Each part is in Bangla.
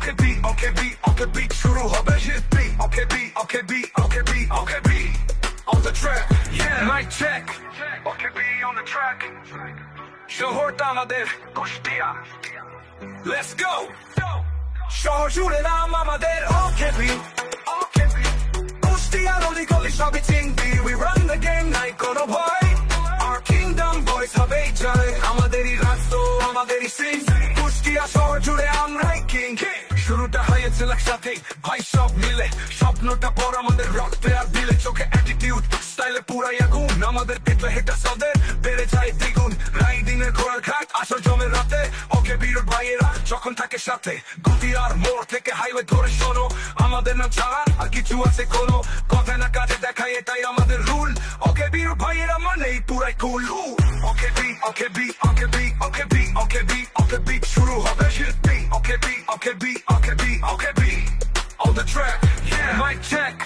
Okay beat, okay beat, okay beat শুরু হবে hit beat. Okay beat, okay beat, okay beat, okay beat on the track. Yeah, mic check. Okay beat on the track. শহরটা আমাদের কুষ্টিয়া. Let's go. শহর জুড়ে নাম আমাদের Okay beat, okay beat. কুষ্টিয়ার অলিগলি সবই চিনবি. We run the game নাই কোনো ভয়. Our kingdom boys হবেই জয়. আমাদেরই রাস্তা, আমাদেরই সিন. কুষ্টিয়া শহর জুড়ে আমরাই king. শুরুটা হয়েছিল একসাথে ভাই সব মিলে, স্বপ্নটা বড় আমাদের রক্তে আর দিলে, চোখে অ্যাটিটিউড স্টাইলে পুরাই আগুন, আমাদের পেটে হেটা সদের বেড়ে যায় দ্বিগুণ, রাইডিং এর ঘোড়ার ঘাট আসর জমে রাতে, ওকে বিরোধ ভাইয়েরা যখন থাকে সাথে, গুটি আর মোড় থেকে হাইওয়ে ধরে শোনো, আমাদের নাম ছাড়া আর কিছু আছে কোনো, কথা না কাজে দেখায় এটাই আমাদের রুল, ওকে বিরোধ ভাইয়েরা মানেই পুরাই কুল, ওকে বি ওকে বি ওকে বি ওকে বি ওকে বি ওকে বি শুরু হবে shit beat. Okay beat, okay beat, okay beat, okay beat on the track. Yeah, mic check.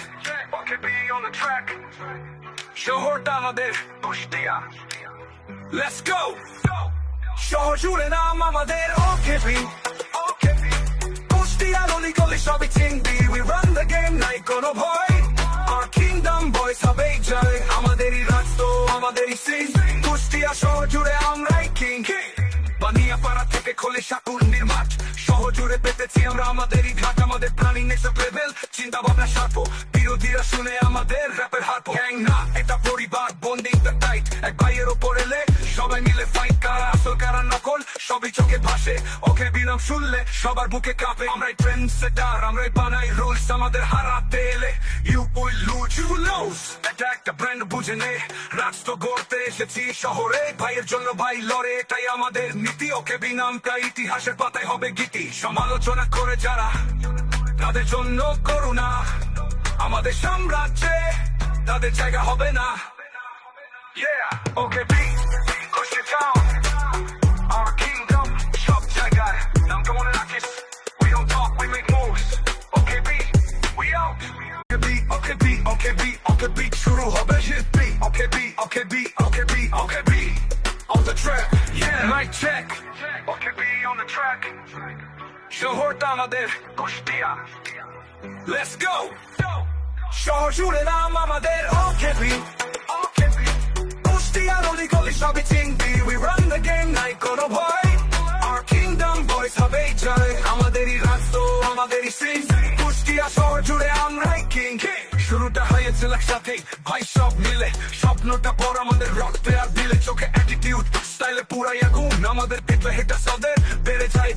Okay beat on the track. শহরটা আমাদের কুষ্টিয়া. Let's go. শহর জুড়ে নাম আমাদের Okay beat, okay beat. কুষ্টিয়ার অলিগলি সবই চিনবি. We run the game নাই কোনো ভয়. Our kingdom boys হবেই জয়. আমাদেরই রাস্তা, আমাদেরই সিন. কুষ্টিয়া শহর জুড়ে আমরাই king. বানিয়াপাড়া থেকে খোলে শাকুন্ডির মাঠ, শহর জুড়ে পেতেছি আমরা আমাদেরই ঘাট, আমাদের প্রাণী নেক্সট লেভেল, চিন্তা ভাবনা স্বার্থ, বিরোধীরা শুনে আমাদের র্যাপের হাত, গ্যাং না এটা পরিবার, বন্ডিং দ্য টাইট, এক ভাইয়ের ওপর এলে সবাই মিলে ফাইট, কারা আসল কারা নকল সবই চোখে ভাসে, ওকে বিনাম শুনলে সবার বুকে কাঁপে, আমরাই ট্রেন্ড সেটার, আমরাই বানাই রুলস, আমাদের হারাতে এলে you will lose, you lose, এটা একটা ব্র্যান্ড বুঝে নে, রাষ্ট্র গড়তে এসেছি শহরে, ভাইয়ের জন্য ভাই লড়ে এটাই আমাদের নীতি, ওকে বিনামটা ইতিহাসের পাতায় হবে গীতি, সমালোচনা করে যারা তাদের জন্য করুণা, আমাদের সাম্রাজ্যে তাদের জায়গা হবে না. Yeah, okay beat, push it down, our kingdom সব জায়গায়, নাম কেমন রাখিস, we don't talk, we make moves, okay beat, we out. Okay beat, okay beat, okay beat, okay beat শুরু হবে hit beat. Okay beat, okay beat, okay beat, okay beat on the track. Yeah, mic check. Okay beat on the track. শহরটা আমাদের কুষ্টিয়া. Let's go. শহর জুড়ে নাম আমাদের Okay beat, okay beat. কুষ্টিয়ার অলিগলি সবই চিনবি. We run the game নাই কোনো ভয়. Our kingdom boys হবেই জয়. আমাদেরই রাস্তা, আমাদেরই সিন. কুষ্টিয়া শহর জুড়ে আমরাই king. শুরুটা হয়েছিল একসাথে ভাই সব মিলে, স্বপ্নটা বড় আমাদের রক্তে আর দিলে, চোখে অ্যাটিটিউড স্টাইলে পুরাই আগুন, আমাদের পেটে হেটা সদের বেড়ে যায়